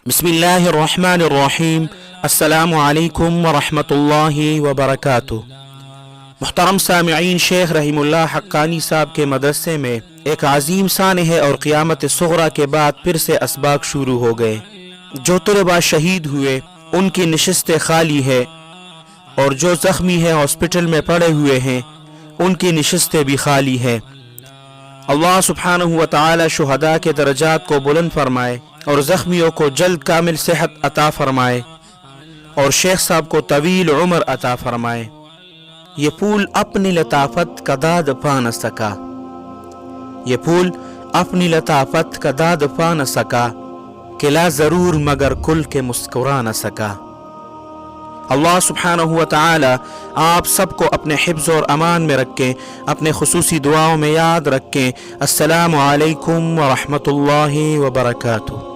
بسم اللہ الرحمن الرحیم۔ السلام علیکم ورحمۃ اللہ وبرکاتہ۔ محترم سامعین، شیخ رحم اللہ حقانی صاحب کے مدرسے میں ایک عظیم سانحہ اور قیامت صغریٰ کے بعد پھر سے اسباق شروع ہو گئے۔ جو طلباء شہید ہوئے ان کی نشستیں خالی ہے، اور جو زخمی ہیں ہاسپٹل میں پڑے ہوئے ہیں ان کی نشستیں بھی خالی ہیں۔ اللہ سبحانہ و تعالی شہداء کے درجات کو بلند فرمائے اور زخمیوں کو جلد کامل صحت عطا فرمائے اور شیخ صاحب کو طویل عمر عطا فرمائے۔ یہ پھول اپنی لطافت کا داد پا نہ سکا، یہ پھول اپنی لطافت کا داد پا نہ سکا، کلا ضرور مگر کل کے مسکرا نہ سکا۔ اللہ سبحانہ و تعالی آپ سب کو اپنے حفظ اور امان میں رکھیں، اپنے خصوصی دعاؤں میں یاد رکھیں۔ السلام علیکم ورحمۃ اللہ وبرکاتہ۔